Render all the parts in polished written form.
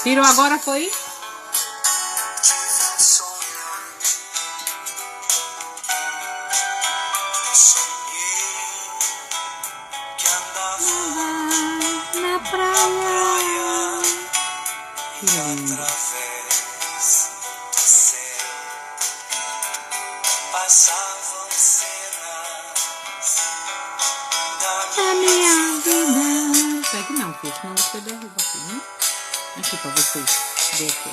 Tirou agora, foi? Na praia. Que lindo. Passavam cenas Da minha vida. Pegue não, filho, senão você derruba aqui, né? Aqui pra vocês. Vê aqui.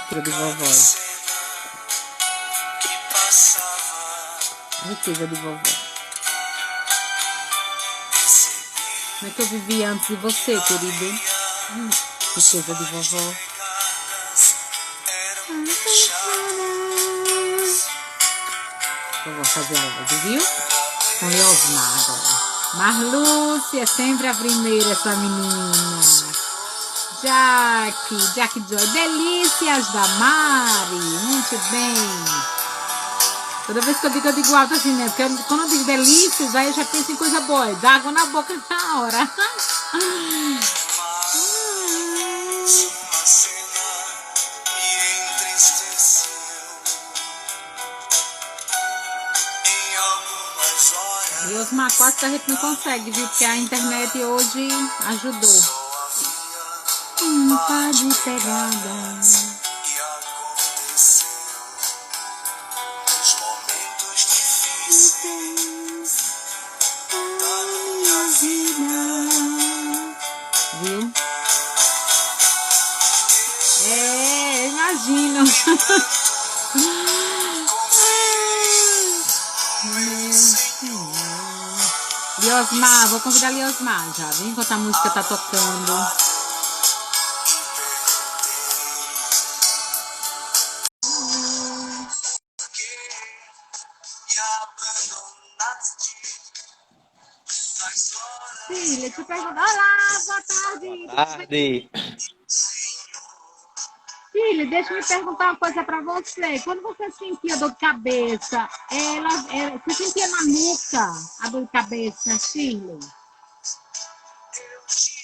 Tira de vovó. que passava. Riqueza de vovó. Como é que eu vivi antes de você, querido? Riqueza de vovó. Eu vou fazer a live, viu? Com Leosmar agora. Marlúcia, sempre a primeira, essa menina. Jack Joy. Delícias da Mari. Muito bem. Toda vez que eu digo alto assim, né? Porque quando eu digo delícias, aí eu já penso em coisa boa. Dá água na boca na hora. Leosmar, quase que a gente não consegue, viu? Porque a internet hoje ajudou. Tá de pegada. Viu? Imagino. Leosmar, vou convidar Leosmar já, viu? Enquanto a música tá tocando. Filha, deixa eu perguntar. Olá, boa tarde. Tarde. Filha, deixa eu me perguntar uma coisa pra você. Quando você sentia dor de cabeça, você sentia na nuca a dor de cabeça, filho?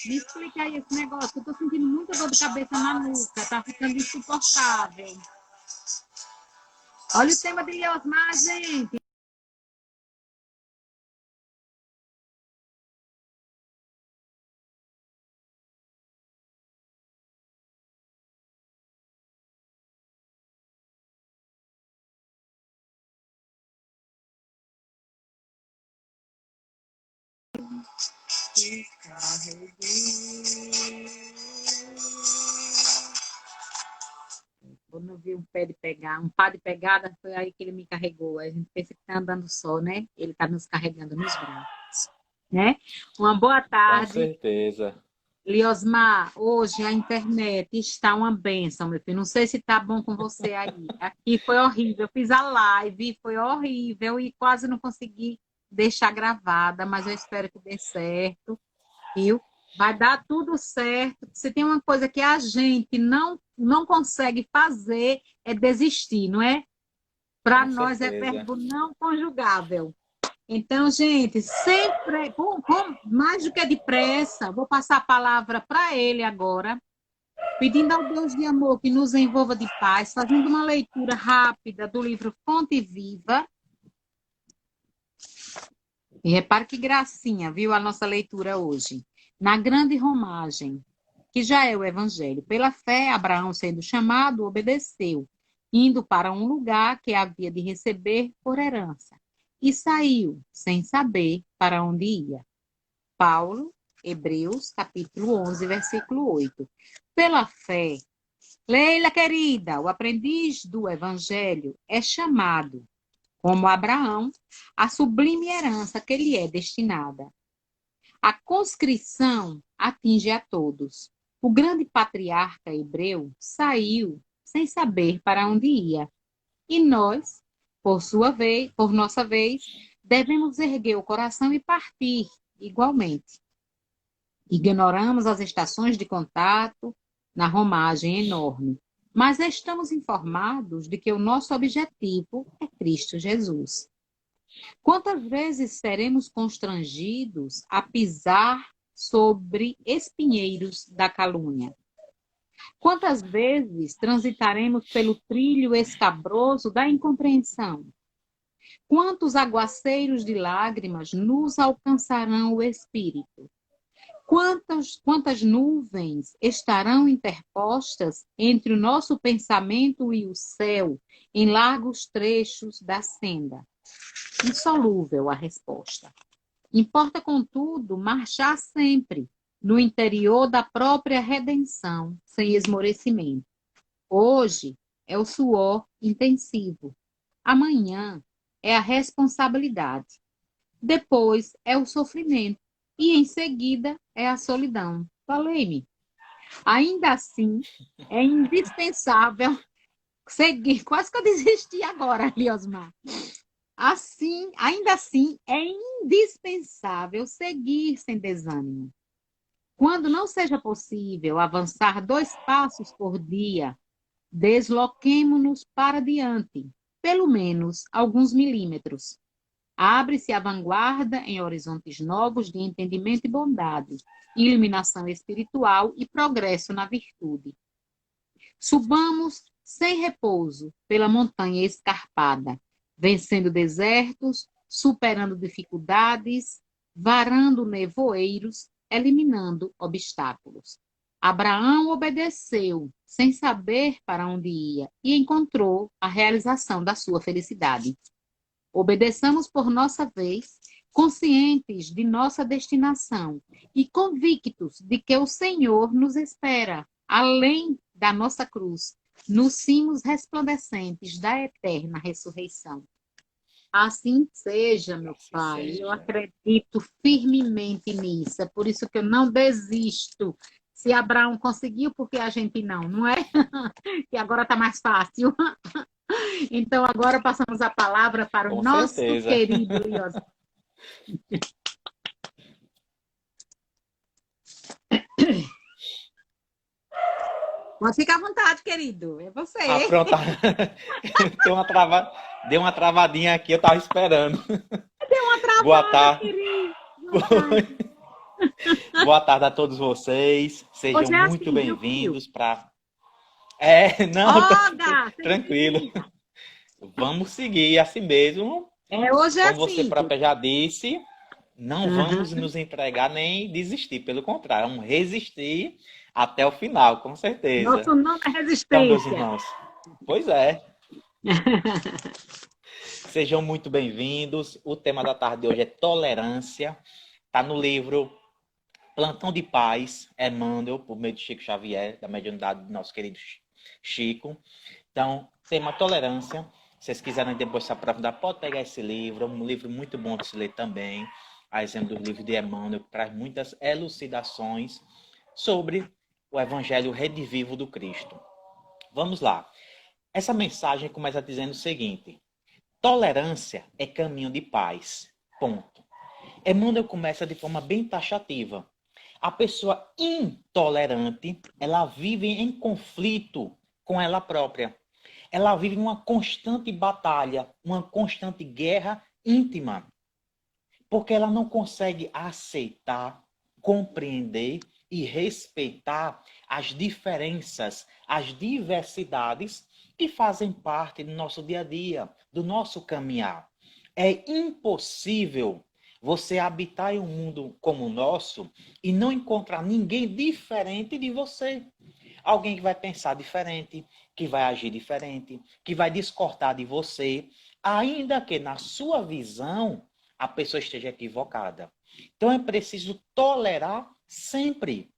Me explica aí esse negócio. Eu tô sentindo muita dor de cabeça na nuca. Tá ficando insuportável. Olha o tema de Leosmar, gente. Quando eu vi um pá de pegada, foi aí que ele me carregou. A gente pensa que tá andando só, né? Ele tá nos carregando nos braços, né? Uma boa Com tarde, certeza. Liosmar. Hoje a internet está uma bênção, meu filho. Não sei se tá bom com você aí. Aqui foi horrível. Eu fiz a live, foi horrível e quase não consegui deixar gravada, mas eu espero que dê certo, viu? Vai dar tudo certo. Se tem uma coisa que a gente não consegue fazer, é desistir, não é? Para Com nós é certeza. verbo não conjugável. Então, gente, sempre, com mais do que depressa, vou passar a palavra para ele agora, pedindo ao Deus de amor que nos envolva de paz, fazendo uma leitura rápida do livro Fonte Viva. E repare que gracinha, viu, a nossa leitura hoje. Na grande romagem, que já é o Evangelho. Pela fé, Abraão, sendo chamado, obedeceu, indo para um lugar que havia de receber por herança. E saiu, sem saber para onde ia. Paulo, Hebreus, capítulo 11, versículo 8. Pela fé, Leila querida, o aprendiz do Evangelho é chamado, como Abraão, a sublime herança que lhe é destinada. A conscrição atinge a todos. O grande patriarca hebreu saiu sem saber para onde ia. E nós, por nossa vez, devemos erguer o coração e partir igualmente. Ignoramos as estações de contato na romagem enorme, mas estamos informados de que o nosso objetivo é Cristo Jesus. Quantas vezes seremos constrangidos a pisar sobre espinheiros da calúnia? Quantas vezes transitaremos pelo trilho escabroso da incompreensão? Quantos aguaceiros de lágrimas nos alcançarão o espírito? Quantas nuvens estarão interpostas entre o nosso pensamento e o céu, em largos trechos da senda? Insolúvel a resposta. Importa, contudo, marchar sempre no interior da própria redenção, sem esmorecimento. Hoje é o suor intensivo. Amanhã é a responsabilidade. Depois é o sofrimento. E em seguida é a solidão. Falei-me. Ainda assim, é indispensável seguir. Quase que eu desisti agora, Liosmar. Ainda assim, é indispensável seguir sem desânimo. Quando não seja possível avançar 2 passos por dia, desloquemo-nos para diante, pelo menos alguns milímetros. Abre-se a vanguarda em horizontes novos de entendimento e bondade, iluminação espiritual e progresso na virtude. Subamos sem repouso pela montanha escarpada, vencendo desertos, superando dificuldades, varando nevoeiros, eliminando obstáculos. Abraão obedeceu, sem saber para onde ia, e encontrou a realização da sua felicidade. Obedeçamos por nossa vez, conscientes de nossa destinação e convictos de que o Senhor nos espera, além da nossa cruz, nos cimos resplandecentes da eterna ressurreição. Assim seja, meu Assim Pai. Eu seja. acredito firmemente nisso. É por isso que eu não desisto. Se Abraão conseguiu, porque a gente não é? Que agora está mais fácil. Então, agora passamos a palavra para o Com nosso certeza. querido Lios. Pode ficar à vontade, querido. É você. Ah, pronto. Deu uma travadinha aqui, eu tava esperando. Deu uma Boa travada, tarde. querido. Boa tarde. Boa tarde a todos vocês. Sejam Hoje é muito assim, viu, filho? bem-vindos para. Não, Olga, seja tranquilo. bem-vinda. Vamos seguir assim mesmo. Hoje é Como você assim. própria já disse, não Uhum. vamos nos entregar nem desistir. Pelo contrário, vamos resistir até o final, com certeza. Nosso nome é Então, meus resistência. irmãos, pois é. Sejam muito bem-vindos. O tema da tarde de hoje é tolerância. Está no livro Plantão de Paz, Emmanuel, por meio de Chico Xavier, da mediunidade do nosso querido Chico. Então, tema tolerância. Se vocês quiserem depois se aprofundar, pode pegar esse livro. É um livro muito bom de se ler também. A exemplo do livro de Emmanuel, que traz muitas elucidações sobre o Evangelho redivivo do Cristo. Vamos lá. Essa mensagem começa dizendo o seguinte: tolerância é caminho de paz. Ponto. Emmanuel começa de forma bem taxativa. A pessoa intolerante, ela vive em conflito com ela própria. Ela vive uma constante batalha, uma constante guerra íntima. Porque ela não consegue aceitar, compreender e respeitar as diferenças, as diversidades que fazem parte do nosso dia a dia, do nosso caminhar. É impossível você habitar em um mundo como o nosso e não encontrar ninguém diferente de você. Alguém que vai pensar diferente, que vai agir diferente, que vai discordar de você, ainda que na sua visão a pessoa esteja equivocada. Então é preciso tolerar sempre.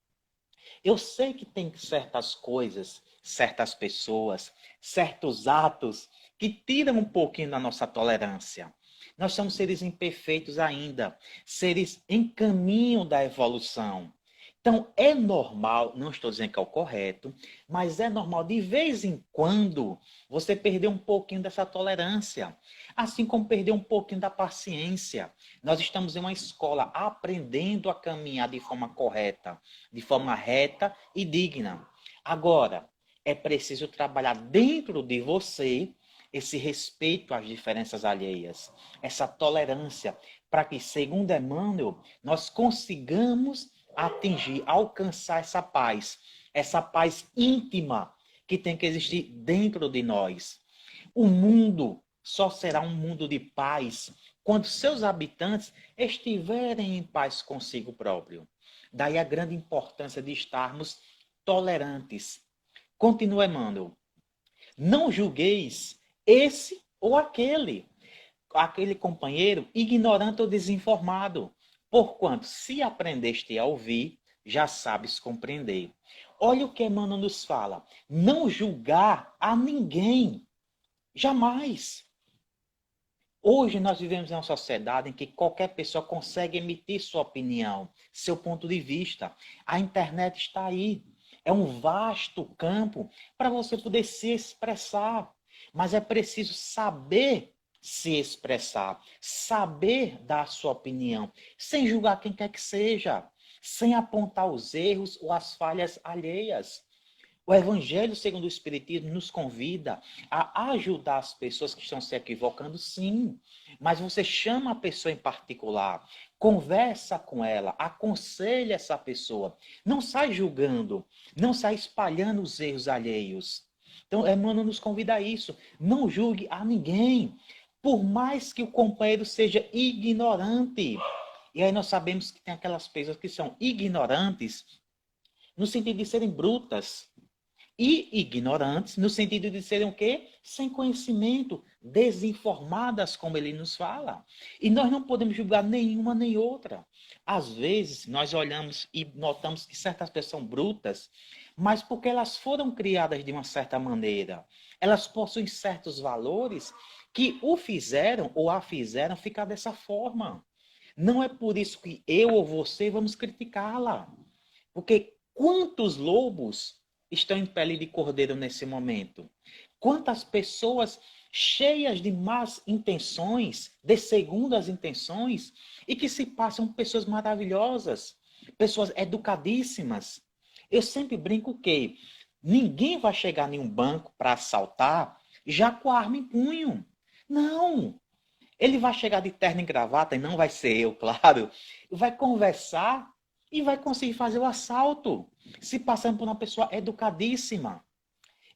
Eu sei que tem certas coisas, certas pessoas, certos atos que tiram um pouquinho da nossa tolerância. Nós somos seres imperfeitos ainda, seres em caminho da evolução. Então, é normal, não estou dizendo que é o correto, mas é normal de vez em quando você perder um pouquinho dessa tolerância, assim como perder um pouquinho da paciência. Nós estamos em uma escola aprendendo a caminhar de forma correta, de forma reta e digna. Agora, é preciso trabalhar dentro de você esse respeito às diferenças alheias, essa tolerância, para que, segundo Emmanuel, nós consigamos atingir, alcançar essa paz, essa paz íntima que tem que existir dentro de nós. O mundo só será um mundo de paz quando seus habitantes estiverem em paz consigo próprio. Daí a grande importância de estarmos tolerantes. Continua Emmanuel. Não julgueis esse ou aquele companheiro ignorante ou desinformado, porquanto se aprendeste a ouvir, já sabes compreender. Olha o que Emmanuel nos fala. Não julgar a ninguém. Jamais. Hoje nós vivemos em uma sociedade em que qualquer pessoa consegue emitir sua opinião, seu ponto de vista. A internet está aí. É um vasto campo para você poder se expressar. Mas é preciso saber se expressar, saber dar a sua opinião, sem julgar quem quer que seja, sem apontar os erros ou as falhas alheias. O Evangelho, segundo o Espiritismo, nos convida a ajudar as pessoas que estão se equivocando, sim. Mas você chama a pessoa em particular, conversa com ela, aconselha essa pessoa. Não sai julgando, não sai espalhando os erros alheios. Então, Emmanuel nos convida a isso. Não julgue a ninguém, por mais que o companheiro seja ignorante. E aí nós sabemos que tem aquelas pessoas que são ignorantes no sentido de serem brutas. E ignorantes, no sentido de serem o quê? Sem conhecimento, desinformadas, como ele nos fala. E nós não podemos julgar nenhuma nem outra. Às vezes, nós olhamos e notamos que certas pessoas são brutas, mas porque elas foram criadas de uma certa maneira. Elas possuem certos valores que o fizeram ou a fizeram ficar dessa forma. Não é por isso que eu ou você vamos criticá-la. Porque quantos lobos estão em pele de cordeiro nesse momento? Quantas pessoas cheias de más intenções, de segundas intenções, e que se passam pessoas maravilhosas, pessoas educadíssimas. Eu sempre brinco que ninguém vai chegar em um banco para assaltar já com a arma em punho. Não! Ele vai chegar de terno e gravata, e não vai ser eu, claro, vai conversar e vai conseguir fazer o assalto, se passando por uma pessoa educadíssima.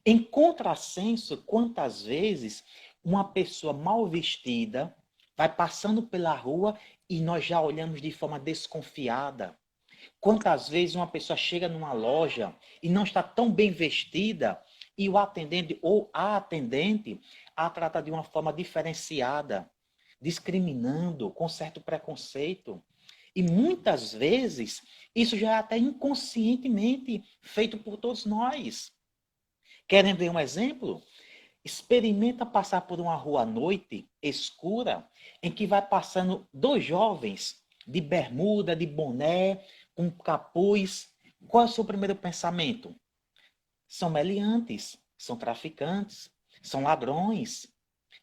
Em contrassenso, quantas vezes uma pessoa mal vestida vai passando pela rua e nós já olhamos de forma desconfiada. Quantas vezes uma pessoa chega numa loja e não está tão bem vestida e o atendente ou a atendente a trata de uma forma diferenciada, discriminando, com certo preconceito. E muitas vezes isso já é até inconscientemente feito por todos nós. Querem ver um exemplo? Experimenta passar por uma rua à noite, escura, em que vai passando dois jovens de bermuda, de boné, com capuz. Qual é o seu primeiro pensamento? São meliantes, são traficantes, são ladrões.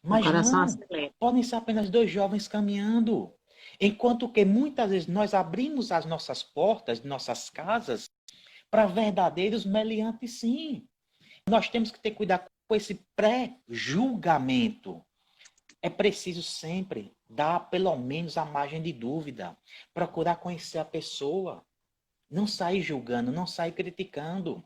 O Mas coração não, acelera. podem ser apenas dois jovens caminhando. Enquanto que muitas vezes nós abrimos as nossas portas de nossas casas para verdadeiros meliantes, sim. Nós temos que ter cuidado com esse pré-julgamento. É preciso sempre dar pelo menos a margem de dúvida, procurar conhecer a pessoa, não sair julgando, não sair criticando.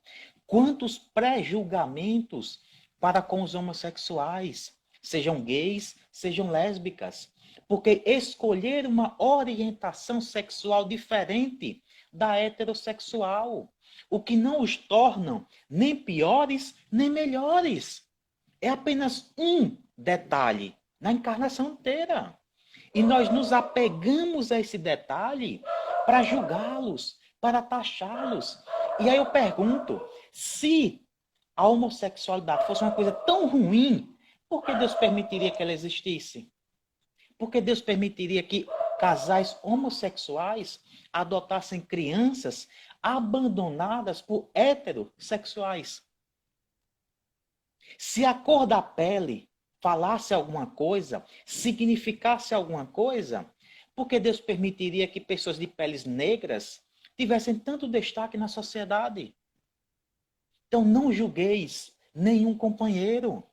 Quantos pré-julgamentos para com os homossexuais, sejam gays, sejam lésbicas, porque escolher uma orientação sexual diferente da heterossexual, o que não os tornam nem piores nem melhores. É apenas um detalhe na encarnação inteira. E nós nos apegamos a esse detalhe para julgá-los, para taxá-los. E aí eu pergunto, se a homossexualidade fosse uma coisa tão ruim, por que Deus permitiria que ela existisse? Por que Deus permitiria que casais homossexuais adotassem crianças abandonadas por heterossexuais? Se a cor da pele falasse alguma coisa, significasse alguma coisa, por que Deus permitiria que pessoas de peles negras tivessem tanto destaque na sociedade? Então não julgueis nenhum companheiro.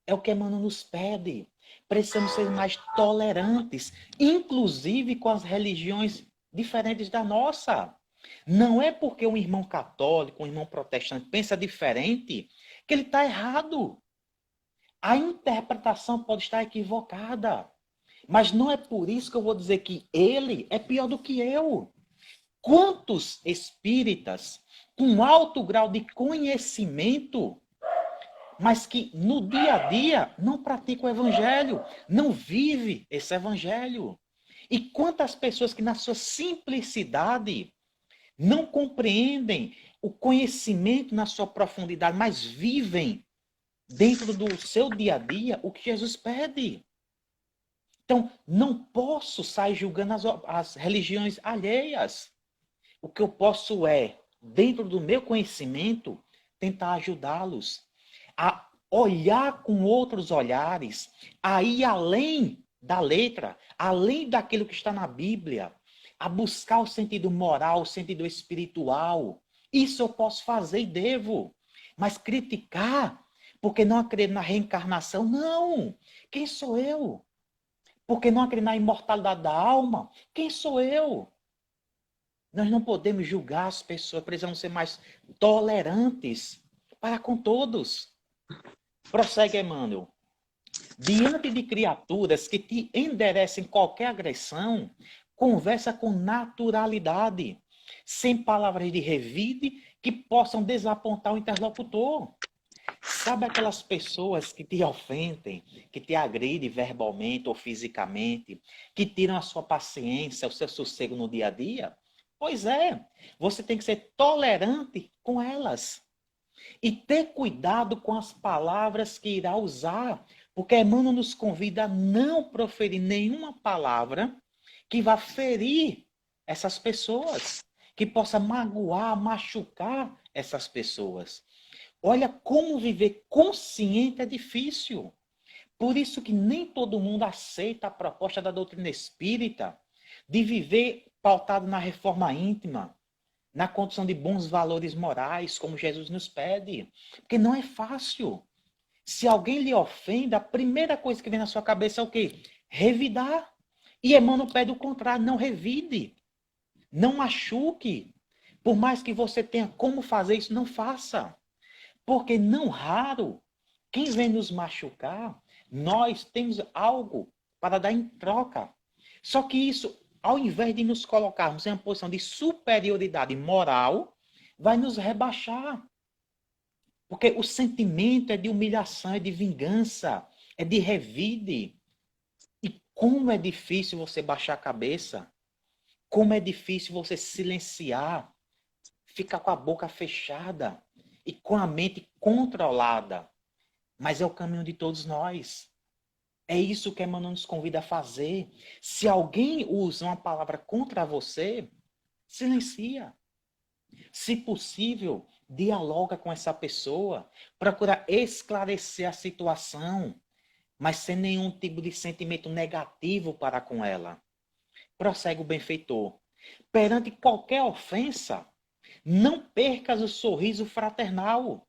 É o que Emmanuel nos pede. Precisamos ser mais tolerantes, inclusive com as religiões diferentes da nossa. Não é porque um irmão católico, um irmão protestante pensa diferente que ele está errado. A interpretação pode estar equivocada. Mas não é por isso que eu vou dizer que ele é pior do que eu. Quantos espíritas com alto grau de conhecimento, mas que no dia a dia não praticam o evangelho, não vive esse evangelho? E quantas pessoas que na sua simplicidade não compreendem o conhecimento na sua profundidade, mas vivem dentro do seu dia a dia o que Jesus pede? Então, não posso sair julgando as religiões alheias. O que eu posso é, dentro do meu conhecimento, tentar ajudá-los a olhar com outros olhares, a ir além da letra, além daquilo que está na Bíblia, a buscar o sentido moral, o sentido espiritual. Isso eu posso fazer e devo. Mas criticar, porque não acredito na reencarnação, não. Quem sou eu? Porque não acredito na imortalidade da alma, quem sou eu? Nós não podemos julgar as pessoas, precisamos ser mais tolerantes para com todos. Prossegue, Emmanuel. Diante de criaturas que te enderecem qualquer agressão, conversa com naturalidade, sem palavras de revide que possam desapontar o interlocutor. Sabe aquelas pessoas que te ofendem, que te agridem verbalmente ou fisicamente, que tiram a sua paciência, o seu sossego no dia a dia? Pois é, você tem que ser tolerante com elas. E ter cuidado com as palavras que irá usar, porque Emmanuel nos convida a não proferir nenhuma palavra que vá ferir essas pessoas, que possa magoar, machucar essas pessoas. Olha, como viver consciente é difícil. Por isso que nem todo mundo aceita a proposta da doutrina espírita de viver pautado na reforma íntima, na condição de bons valores morais, como Jesus nos pede. Porque não é fácil. Se alguém lhe ofende, a primeira coisa que vem na sua cabeça é o quê? Revidar. E Emmanuel pede o contrário, não revide. Não machuque. Por mais que você tenha como fazer isso, não faça. Porque não raro, quem vem nos machucar, nós temos algo para dar em troca. Só que isso, ao invés de nos colocarmos em uma posição de superioridade moral, vai nos rebaixar. Porque o sentimento é de humilhação, é de vingança, é de revide. E como é difícil você baixar a cabeça, como é difícil você silenciar, ficar com a boca fechada e com a mente controlada. Mas é o caminho de todos nós. É isso que Emmanuel nos convida a fazer. Se alguém usa uma palavra contra você, silencia. Se possível, dialoga com essa pessoa, procura esclarecer a situação, mas sem nenhum tipo de sentimento negativo para com ela. Prossegue o benfeitor. Perante qualquer ofensa, não percas o sorriso fraternal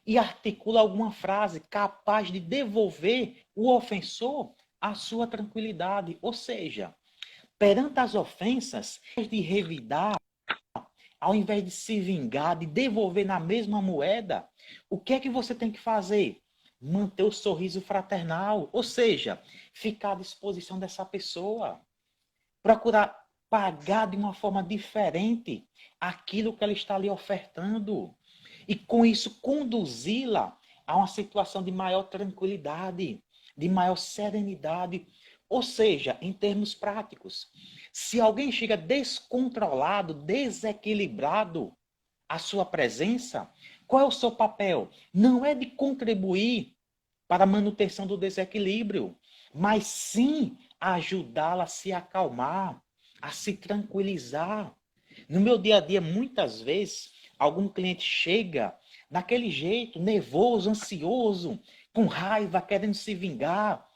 e articula alguma frase capaz de devolver o ofensor à sua tranquilidade. Ou seja, perante as ofensas, de revidar, ao invés de se vingar, de devolver na mesma moeda, o que é que você tem que fazer? Manter o sorriso fraternal, ou seja, ficar à disposição dessa pessoa. Procurar pagar de uma forma diferente aquilo que ela está lhe ofertando. E com isso conduzi-la a uma situação de maior tranquilidade, de maior serenidade. Ou seja, em termos práticos, se alguém chega descontrolado, desequilibrado à sua presença, qual é o seu papel? Não é de contribuir para a manutenção do desequilíbrio, mas sim ajudá-la a se acalmar, a se tranquilizar. No meu dia a dia, muitas vezes, algum cliente chega daquele jeito, nervoso, ansioso, com raiva, querendo se vingar.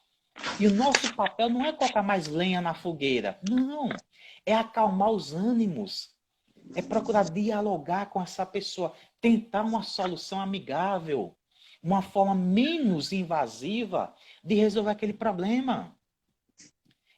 E o nosso papel não é colocar mais lenha na fogueira. Não. É acalmar os ânimos. É procurar dialogar com essa pessoa. Tentar uma solução amigável. Uma forma menos invasiva de resolver aquele problema.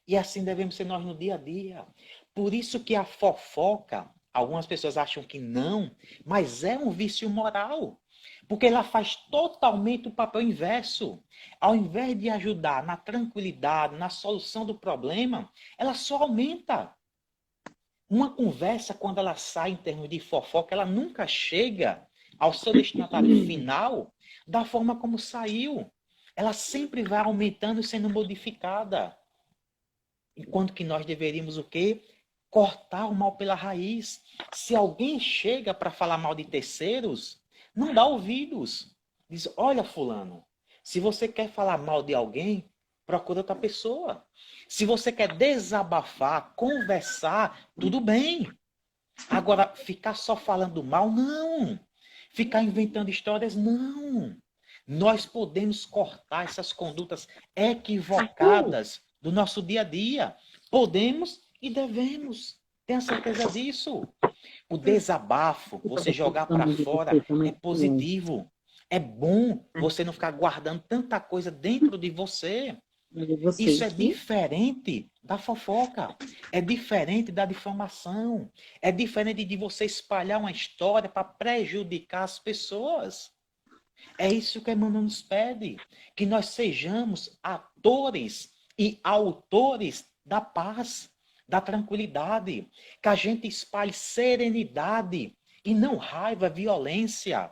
E assim devemos ser nós no dia a dia. Por isso que a fofoca Algumas pessoas acham que não, mas é um vício moral. Porque ela faz totalmente o papel inverso. Ao invés de ajudar na tranquilidade, na solução do problema, ela só aumenta. Uma conversa, quando ela sai em termos de fofoca, ela nunca chega ao seu destinatário final da forma como saiu. Ela sempre vai aumentando e sendo modificada. Enquanto que nós deveríamos o quê? Cortar o mal pela raiz. Se alguém chega para falar mal de terceiros, não dá ouvidos. Diz, olha fulano, se você quer falar mal de alguém, procura outra pessoa. Se você quer desabafar, conversar, tudo bem. Agora, ficar só falando mal, não. Ficar inventando histórias, não. Nós podemos cortar essas condutas equivocadas do nosso dia a dia. Podemos e devemos. Tenha certeza disso. O desabafo, você jogar para fora, é positivo. É bom você não ficar guardando tanta coisa dentro de você. Isso é diferente da fofoca. É diferente da difamação. É diferente de você espalhar uma história para prejudicar as pessoas. É isso que Emmanuel nos pede. Que nós sejamos atores e autores da paz, da tranquilidade. Que a gente espalhe serenidade e não raiva, violência.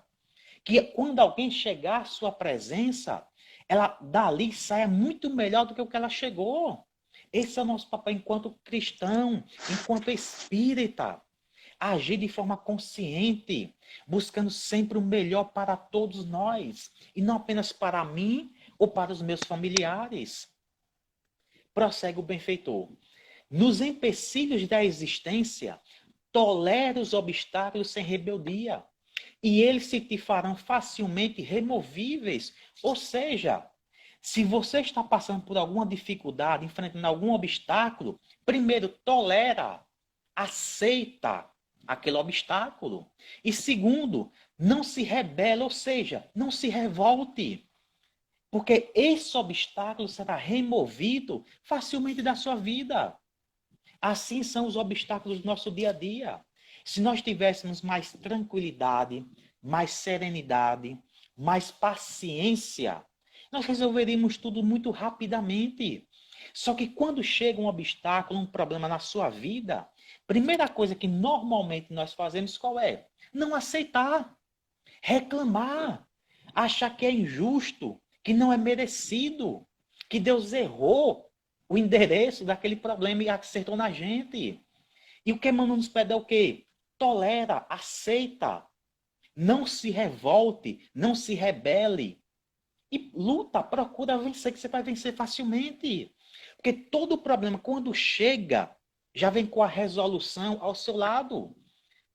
Que quando alguém chegar à sua presença, ela dali saia muito melhor do que o que ela chegou. Esse é o nosso papel enquanto cristão, enquanto espírita. Agir de forma consciente, buscando sempre o melhor para todos nós, e não apenas para mim ou para os meus familiares. Prossegue o benfeitor. Nos empecilhos da existência, tolera os obstáculos sem rebeldia, e eles se te farão facilmente removíveis. Ou seja, se você está passando por alguma dificuldade, enfrentando algum obstáculo, primeiro, tolera, aceita aquele obstáculo. E segundo, não se rebela, ou seja, não se revolte. Porque esse obstáculo será removido facilmente da sua vida. Assim são os obstáculos do nosso dia a dia. Se nós tivéssemos mais tranquilidade, mais serenidade, mais paciência, nós resolveríamos tudo muito rapidamente. Só que quando chega um obstáculo, um problema na sua vida, primeira coisa que normalmente nós fazemos qual é? Não aceitar, reclamar, achar que é injusto, que não é merecido, que Deus errou o endereço daquele problema e acertou na gente. E o que Emmanuel nos pede é o quê? Tolera, aceita, não se revolte, não se rebele. E luta, procura vencer, que você vai vencer facilmente. Porque todo problema, quando chega, já vem com a resolução ao seu lado.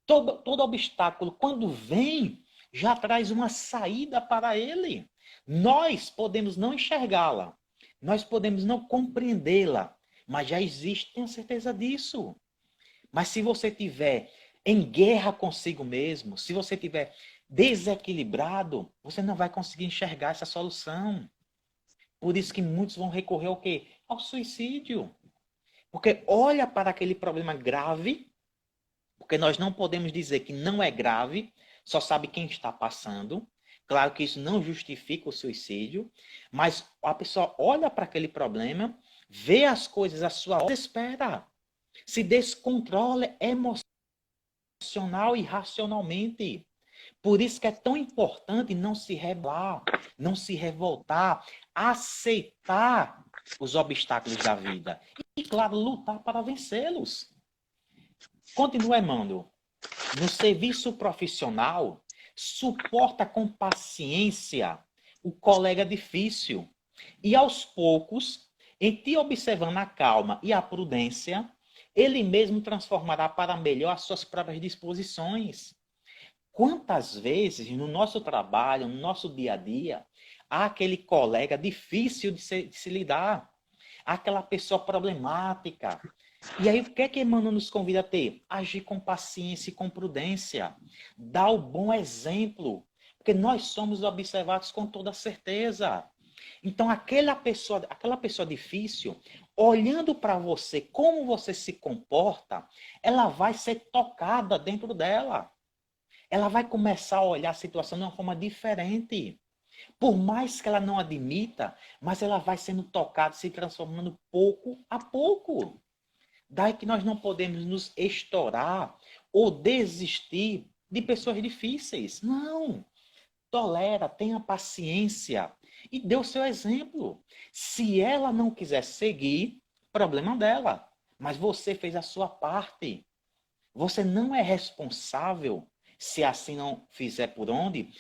Todo obstáculo, quando vem, já traz uma saída para ele. Nós podemos não enxergá-la, nós podemos não compreendê-la, mas já existe, tenha certeza disso. Mas se você tiver em guerra consigo mesmo, se você tiver desequilibrado, você não vai conseguir enxergar essa solução. Por isso que muitos vão recorrer ao quê? Ao suicídio. Porque olha para aquele problema grave, porque nós não podemos dizer que não é grave, só sabe quem está passando. Claro que isso não justifica o suicídio, mas a pessoa olha para aquele problema, vê as coisas à sua hora, desespera, se descontrola emocional e racionalmente. Por isso que é tão importante não se rebelar, não se revoltar, aceitar os obstáculos da vida. E, claro, lutar para vencê-los. Continua, Emmanuel. No serviço profissional, suporta com paciência o colega difícil. E aos poucos, em te observando a calma e a prudência, ele mesmo transformará para melhor as suas próprias disposições. Quantas vezes no nosso trabalho, no nosso dia a dia, há aquele colega difícil de se lidar, aquela pessoa problemática. E aí, o que é que Emmanuel nos convida a ter? Agir com paciência e com prudência. Dar o bom exemplo. Porque nós somos observados com toda certeza. Então, aquela pessoa difícil, olhando para você, como você se comporta, ela vai ser tocada dentro dela. Ela vai começar a olhar a situação de uma forma diferente. Por mais que ela não admita, mas ela vai sendo tocada, se transformando pouco a pouco. Daí que nós não podemos nos estourar ou desistir de pessoas difíceis. Não. Tolera, tenha paciência e dê o seu exemplo. Se ela não quiser seguir, problema dela. Mas você fez a sua parte. Você não é responsável, se assim não fizer por onde,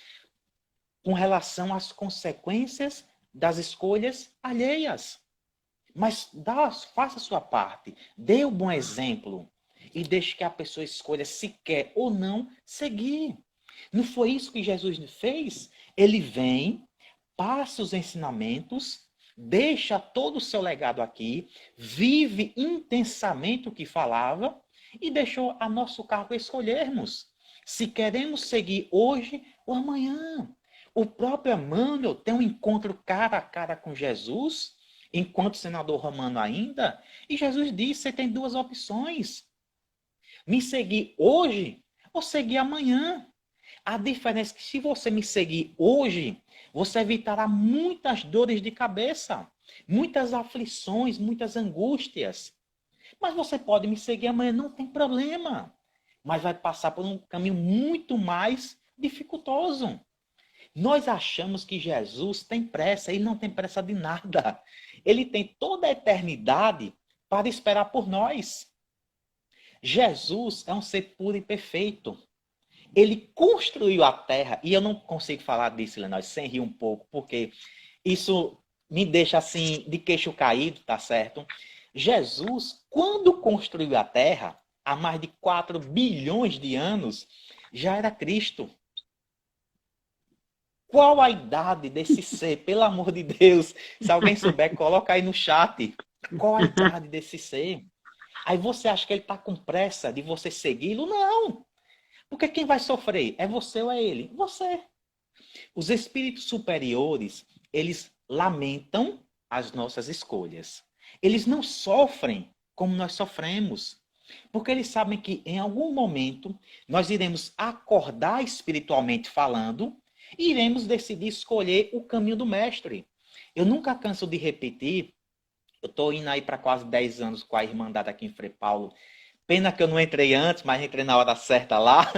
com relação às consequências das escolhas alheias. Mas faça a sua parte, dê o bom exemplo e deixe que a pessoa escolha se quer ou não seguir. Não foi isso que Jesus fez? Ele vem, passa os ensinamentos, deixa todo o seu legado aqui, vive intensamente o que falava e deixou a nosso cargo escolhermos se queremos seguir hoje ou amanhã. O próprio Emmanuel tem um encontro cara a cara com Jesus, enquanto senador romano ainda, e Jesus disse: você tem duas opções. Me seguir hoje ou seguir amanhã. A diferença é que se você me seguir hoje, você evitará muitas dores de cabeça, muitas aflições, muitas angústias. Mas você pode me seguir amanhã, não tem problema. Mas vai passar por um caminho muito mais dificultoso. Nós achamos que Jesus tem pressa, ele não tem pressa de nada. Ele tem toda a eternidade para esperar por nós. Jesus é um ser puro e perfeito. Ele construiu a terra, e eu não consigo falar disso, Lenóis, sem rir um pouco, porque isso me deixa assim, de queixo caído, tá certo? Jesus, quando construiu a terra, há mais de 4 bilhões de anos, já era Cristo. Qual a idade desse ser, pelo amor de Deus? Se alguém souber, coloca aí no chat. Qual a idade desse ser? Aí você acha que ele está com pressa de você segui-lo? Não! Porque quem vai sofrer? É você ou é ele? Você. Os espíritos superiores, eles lamentam as nossas escolhas. Eles não sofrem como nós sofremos. Porque eles sabem que em algum momento nós iremos acordar espiritualmente falando e iremos decidir escolher o caminho do mestre. Eu nunca canso de repetir, eu estou indo aí para quase 10 anos com a Irmandade aqui em Frei Paulo. Pena que eu não entrei antes, mas entrei na hora certa lá.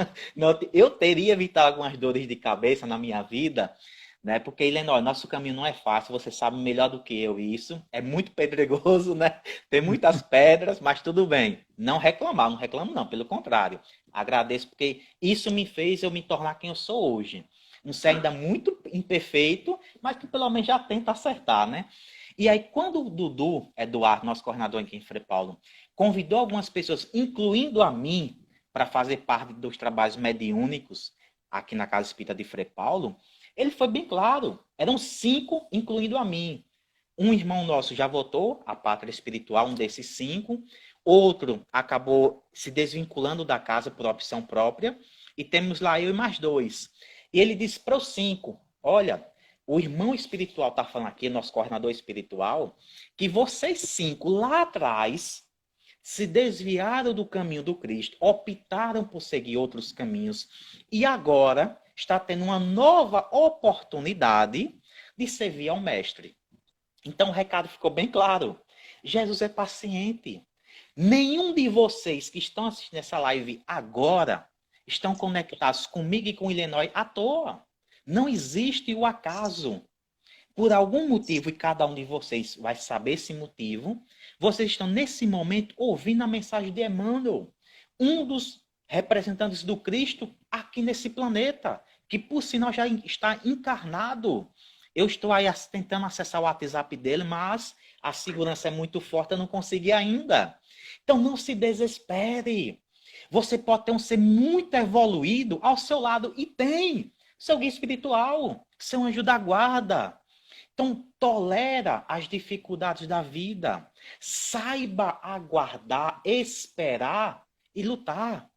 Eu teria evitado algumas dores de cabeça na minha vida, né? Porque, Lenor, nosso caminho não é fácil, você sabe melhor do que eu isso. É muito pedregoso, né? Tem muitas pedras, mas tudo bem. Não reclamar, não reclamo não, pelo contrário. Agradeço porque isso me fez eu me tornar quem eu sou hoje. Um ser ainda muito imperfeito, mas que pelo menos já tenta acertar, né? E aí, quando o Dudu, Eduardo, nosso coordenador aqui em Frei Paulo, convidou algumas pessoas, incluindo a mim, para fazer parte dos trabalhos mediúnicos aqui na Casa Espírita de Frei Paulo, ele foi bem claro. Eram 5, incluindo a mim. Um irmão nosso já votou a pátria espiritual, um desses 5. Outro acabou se desvinculando da casa por opção própria. E temos lá eu e mais 2. E ele disse para os 5, olha, o irmão espiritual está falando aqui, nosso coordenador espiritual, que vocês 5 lá atrás se desviaram do caminho do Cristo, optaram por seguir outros caminhos e agora está tendo uma nova oportunidade de servir ao Mestre. Então o recado ficou bem claro. Jesus é paciente. Nenhum de vocês que estão assistindo essa live agora estão conectados comigo e com o Ilenói à toa. Não existe o acaso. Por algum motivo, e cada um de vocês vai saber esse motivo, vocês estão nesse momento ouvindo a mensagem de Emmanuel, um dos representantes do Cristo aqui nesse planeta, que por sinal já está encarnado. Eu estou aí tentando acessar o WhatsApp dele, mas a segurança é muito forte, eu não consegui ainda. Então não se desespere. Você pode ter um ser muito evoluído ao seu lado, e tem. Seu guia espiritual, seu anjo da guarda. Então, tolera as dificuldades da vida. Saiba aguardar, esperar e lutar.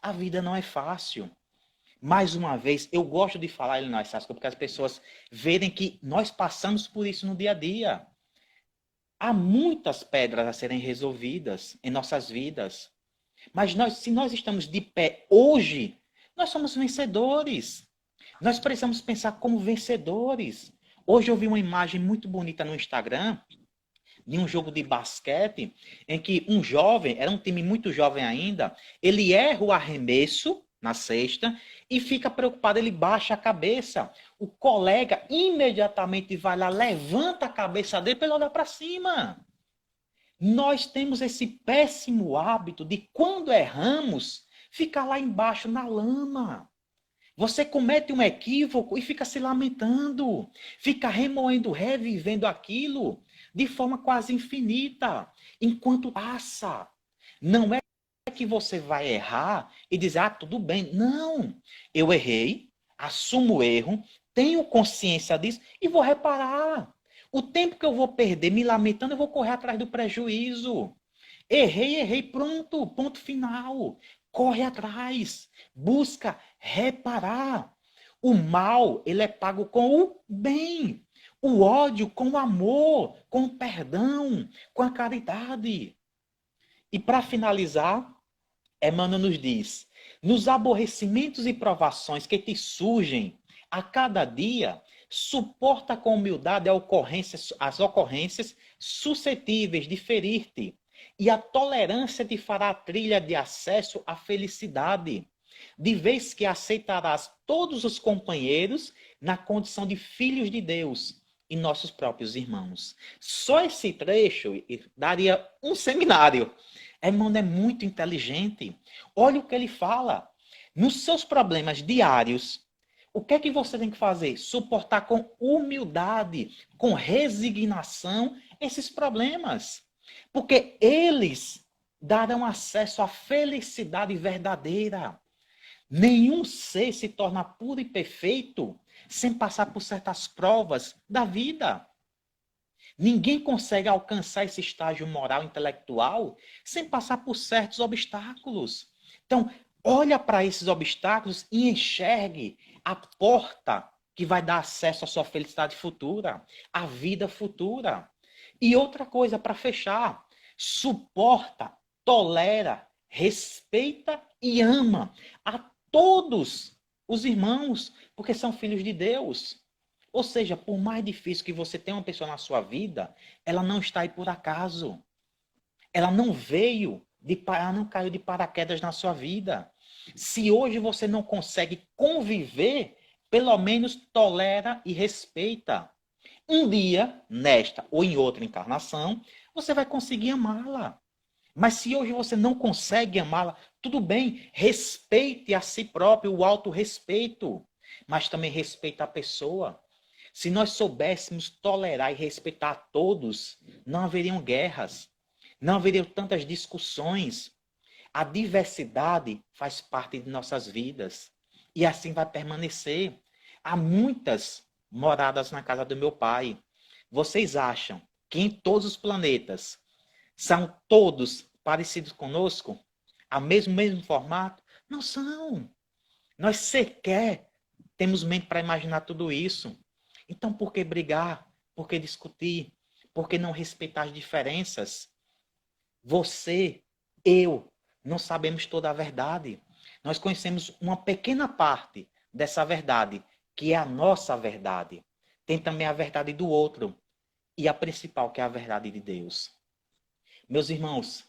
A vida não é fácil. Mais uma vez, eu gosto de falar ele não é fácil, porque as pessoas verem que nós passamos por isso no dia a dia. Há muitas pedras a serem resolvidas em nossas vidas. Mas se nós estamos de pé hoje, nós somos vencedores. Nós precisamos pensar como vencedores. Hoje eu vi uma imagem muito bonita no Instagram de um jogo de basquete em que um jovem, era um time muito jovem ainda, ele erra o arremesso na cesta e fica preocupado, ele baixa a cabeça. O colega imediatamente vai lá, levanta a cabeça dele para ele olhar para cima. Nós temos esse péssimo hábito de, quando erramos, ficar lá embaixo na lama. Você comete um equívoco e fica se lamentando, fica remoendo, revivendo aquilo de forma quase infinita, enquanto passa. Não é que você vai errar e dizer, ah, tudo bem. Não, eu errei, assumo o erro, tenho consciência disso e vou reparar. O tempo que eu vou perder me lamentando, eu vou correr atrás do prejuízo. Errei, pronto, ponto final. Corre atrás, busca reparar. O mal, ele é pago com o bem. O ódio com o amor, com o perdão, com a caridade. E para finalizar, Emmanuel nos diz, nos aborrecimentos e provações que te surgem a cada dia, suporta com humildade as ocorrências suscetíveis de ferir-te, e a tolerância te fará a trilha de acesso à felicidade, de vez que aceitarás todos os companheiros na condição de filhos de Deus e nossos próprios irmãos. Só esse trecho daria um seminário. Emmanuel é muito inteligente. Olha o que ele fala. Nos seus problemas diários, o que é que você tem que fazer? Suportar com humildade, com resignação, esses problemas. Porque eles darão acesso à felicidade verdadeira. Nenhum ser se torna puro e perfeito sem passar por certas provas da vida. Ninguém consegue alcançar esse estágio moral e intelectual sem passar por certos obstáculos. Então, olha para esses obstáculos e enxergue a porta que vai dar acesso à sua felicidade futura, à vida futura. E outra coisa para fechar, suporta, tolera, respeita e ama a todos os irmãos, porque são filhos de Deus. Ou seja, por mais difícil que você tenha uma pessoa na sua vida, ela não está aí por acaso. Ela não ela não caiu de paraquedas na sua vida. Se hoje você não consegue conviver, pelo menos tolera e respeita. Um dia, nesta ou em outra encarnação, você vai conseguir amá-la. Mas se hoje você não consegue amá-la, tudo bem, respeite a si próprio, o autorrespeito, mas também respeite a pessoa. Se nós soubéssemos tolerar e respeitar a todos, não haveriam guerras, não haveriam tantas discussões. A diversidade faz parte de nossas vidas e assim vai permanecer. Há muitas moradas na casa do meu pai. Vocês acham que em todos os planetas são todos parecidos conosco? A mesmo formato? Não são. Nós sequer temos mente para imaginar tudo isso. Então, por que brigar? Por que discutir? Por que não respeitar as diferenças? Você, eu, não sabemos toda a verdade. Nós conhecemos uma pequena parte dessa verdade, que é a nossa verdade. Tem também a verdade do outro. E a principal, que é a verdade de Deus. Meus irmãos,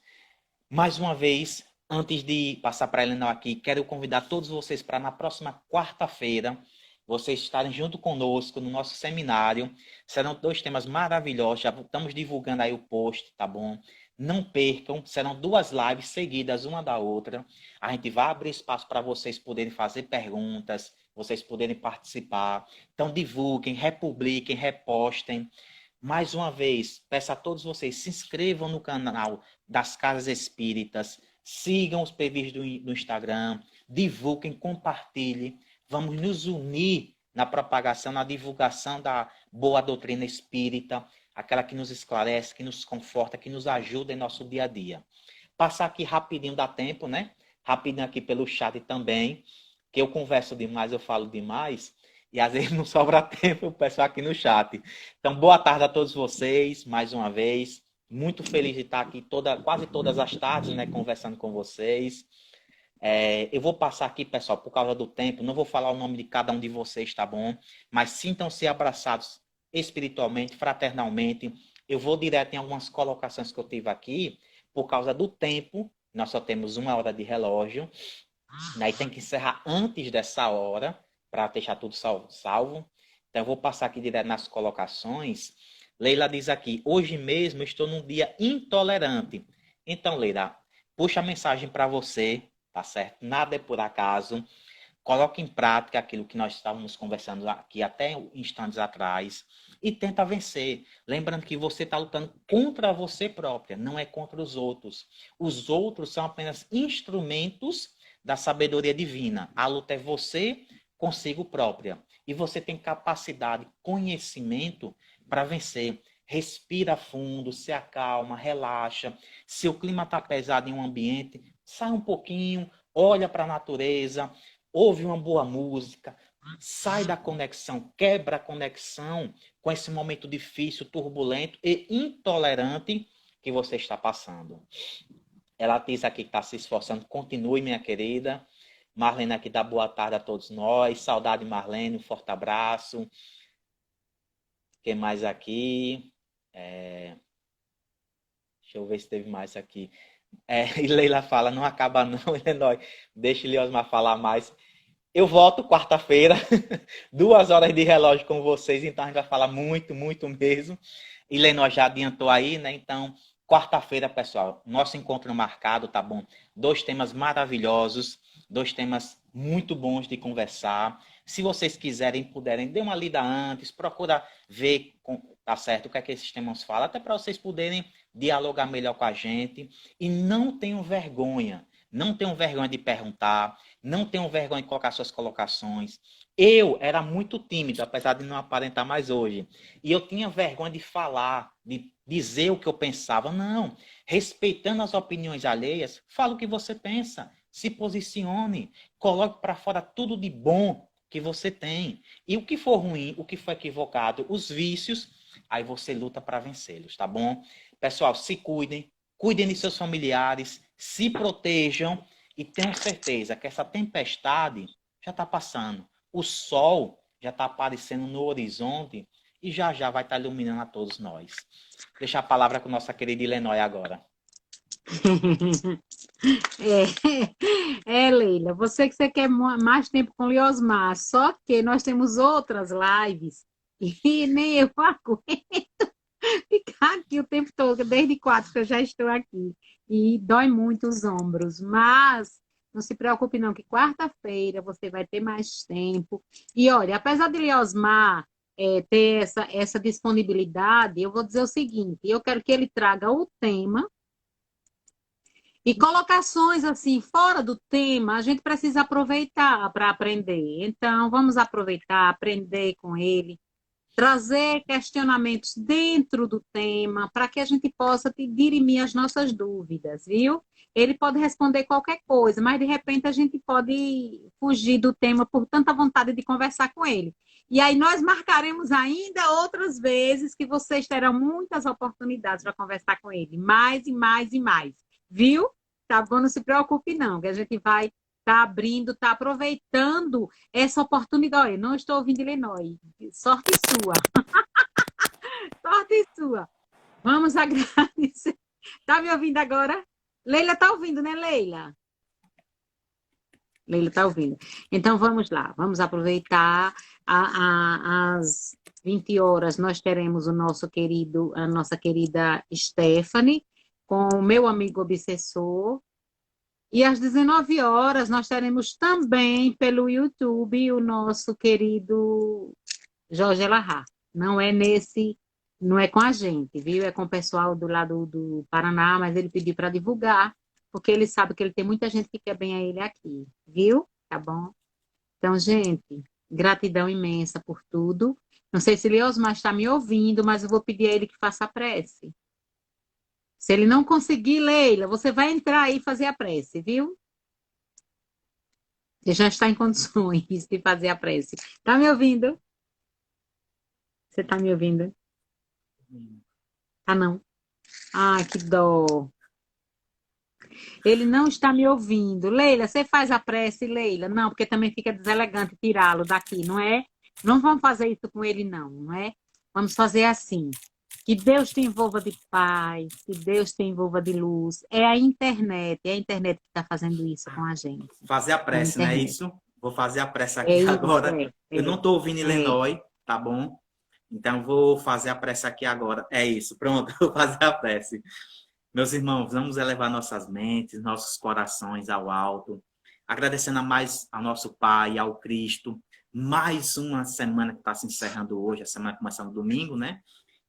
mais uma vez, antes de passar para a Helena aqui, quero convidar todos vocês para na próxima quarta-feira, vocês estarem junto conosco no nosso seminário. Serão 2 temas maravilhosos, já estamos divulgando aí o post, tá bom? Não percam, serão 2 lives seguidas, uma da outra. A gente vai abrir espaço para vocês poderem fazer perguntas, vocês poderem participar. Então divulguem, republiquem, repostem. Mais uma vez, peço a todos vocês, se inscrevam no canal das Casas Espíritas, sigam os perfis do Instagram, divulguem, compartilhem. Vamos nos unir na propagação, na divulgação da boa doutrina espírita, aquela que nos esclarece, que nos conforta, que nos ajuda em nosso dia a dia. Passar aqui rapidinho, dá tempo, né? Rapidinho aqui pelo chat também, que eu converso demais, eu falo demais. e às vezes não sobra tempo o pessoal aqui no chat. Então, boa tarde a todos vocês, mais uma vez. Muito feliz de estar aqui quase todas as tardes, né, conversando com vocês. Eu vou passar aqui, pessoal, por causa do tempo, não vou falar o nome de cada um de vocês, tá bom? Mas sintam-se abraçados espiritualmente, fraternalmente. Eu vou direto em algumas colocações que eu tive aqui, por causa do tempo. Nós só temos 1 hora de relógio, né? E tem que encerrar antes dessa hora, para deixar tudo salvo. Então, eu vou passar aqui direto nas colocações. Leila diz aqui, hoje mesmo estou num dia intolerante. Então, Leila, puxa a mensagem para você, tá certo? Nada é por acaso. Coloque em prática aquilo que nós estávamos conversando aqui até instantes atrás e tenta vencer. Lembrando que você está lutando contra você própria, não é contra os outros. Os outros são apenas instrumentos da sabedoria divina. A luta é você consigo própria. E você tem capacidade, conhecimento para vencer. Respira fundo, se acalma, relaxa. Se o clima está pesado em um ambiente, sai um pouquinho, olha para a natureza, ouve uma boa música, sai da conexão, quebra a conexão com esse momento difícil, turbulento e intolerante que você está passando. Ela diz aqui que está se esforçando. Continue, minha querida. Marlene aqui dá boa tarde a todos nós. Saudade, Marlene. Um forte abraço. Quem mais aqui? Deixa eu ver se teve mais aqui. E Leila fala, não acaba não, Elenói. Deixa Eliosmar falar mais. Eu volto quarta-feira, 2 horas de relógio com vocês, então a gente vai falar muito, muito mesmo. E Lenó já adiantou aí, né? Então, quarta-feira, pessoal, nosso encontro marcado, tá bom? 2 temas maravilhosos, 2 temas muito bons de conversar. Se vocês quiserem, puderem, dê uma lida antes, procura ver, tá certo, o que é que esses temas falam, até para vocês poderem dialogar melhor com a gente. E não tenham vergonha. Não tenham vergonha de perguntar, não tenham vergonha de colocar suas colocações. Eu era muito tímido, apesar de não aparentar mais hoje. E eu tinha vergonha de falar, de dizer o que eu pensava. Não, respeitando as opiniões alheias, fala o que você pensa, se posicione, coloque para fora tudo de bom que você tem. E o que for ruim, o que for equivocado, os vícios, aí você luta para vencê-los, tá bom? Pessoal, se cuidem, cuidem de seus familiares, se protejam e tenham certeza que essa tempestade já está passando. O sol já está aparecendo no horizonte e já já vai estar iluminando a todos nós. Deixar a palavra com nossa querida Ilenói agora. Leila, você quer mais tempo com o Liosmar, só que nós temos outras lives e nem eu aguento ficar aqui o tempo todo, desde 4 que eu já estou aqui. E dói muito os ombros. Mas não se preocupe não, que quarta-feira você vai ter mais tempo. E olha, apesar de Liosmar ter essa disponibilidade, eu vou dizer o seguinte, eu quero que ele traga o tema e colocações assim, fora do tema, a gente precisa aproveitar para aprender. Então, vamos aproveitar, aprender com ele, trazer questionamentos dentro do tema, para que a gente possa dirimir as nossas dúvidas, viu? Ele pode responder qualquer coisa, mas de repente a gente pode fugir do tema por tanta vontade de conversar com ele. E aí nós marcaremos ainda outras vezes que vocês terão muitas oportunidades para conversar com ele, mais e mais e mais, viu? Tá bom? Não se preocupe não, que a gente vai tá abrindo, tá aproveitando essa oportunidade. Olha, não estou ouvindo Ilenói. Sorte sua. Sorte sua. Vamos agradecer. Tá me ouvindo agora? Leila tá ouvindo, né, Leila? Leila tá ouvindo. Então, vamos lá. Vamos aproveitar às 20 horas. Nós teremos a nossa querida Stephanie com o meu amigo obsessor. E às 19 horas nós teremos também pelo YouTube o nosso querido Jorge Elahá. Não é com a gente, viu? É com o pessoal do lado do Paraná, mas ele pediu para divulgar, porque ele sabe que ele tem muita gente que quer bem a ele aqui, viu? Tá bom? Então, gente, gratidão imensa por tudo. Não sei se Liosmar está me ouvindo, mas eu vou pedir a ele que faça a prece. Se ele não conseguir, Leila, você vai entrar aí e fazer a prece, viu? Você já está em condições de fazer a prece. Tá me ouvindo? Você tá me ouvindo? Ah, não. Ai, que dó. Ele não está me ouvindo. Leila, você faz a prece, Leila? Não, porque também fica deselegante tirá-lo daqui, não é? Não vamos fazer isso com ele, não, não é? Vamos fazer assim. Que Deus te envolva de paz, que Deus te envolva de luz. É a internet que está fazendo isso com a gente. Fazer a É a prece, não é internet. isso? Vou fazer a prece É aqui isso, agora. Eu não estou ouvindo Lenói, tá bom? Então, vou fazer a prece aqui agora. É isso, pronto, vou fazer a prece. Meus irmãos, vamos elevar nossas mentes, nossos corações ao alto, agradecendo a mais ao nosso Pai, ao Cristo. Mais uma semana que está se encerrando hoje, a semana começando domingo, né?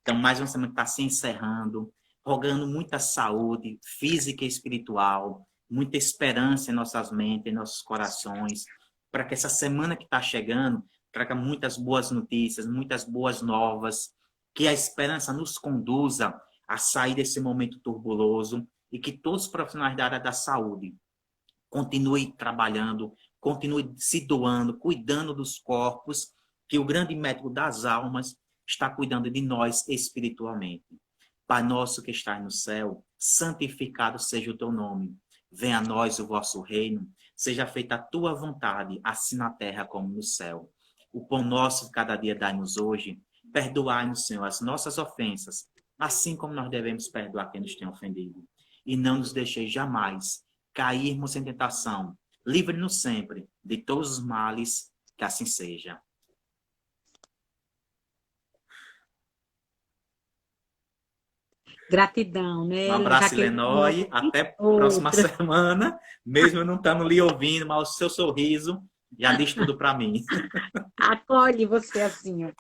Então, mais uma semana que está se encerrando, rogando muita saúde física e espiritual, muita esperança em nossas mentes, em nossos corações, para que essa semana que está chegando traga muitas boas notícias, muitas boas novas, que a esperança nos conduza a sair desse momento turbuloso e que todos os profissionais da área da saúde continuem trabalhando, continuem se doando, cuidando dos corpos, que o grande médico das almas está cuidando de nós espiritualmente. Pai nosso que estás no céu, santificado seja o teu nome. Venha a nós o vosso reino, seja feita a tua vontade, assim na terra como no céu. O pão nosso de cada dia dai-nos hoje. Perdoai-nos, Senhor, as nossas ofensas, assim como nós devemos perdoar quem nos tem ofendido. E não nos deixeis jamais cairmos em tentação. Livre-nos sempre de todos os males, que assim seja. Gratidão, Um né? Já abraço, que ele não Lenói. ouve, Até a próxima outra. semana. Mesmo eu não estando lhe ouvindo, mas o seu sorriso já diz tudo para mim. Acolhe você assim, ó.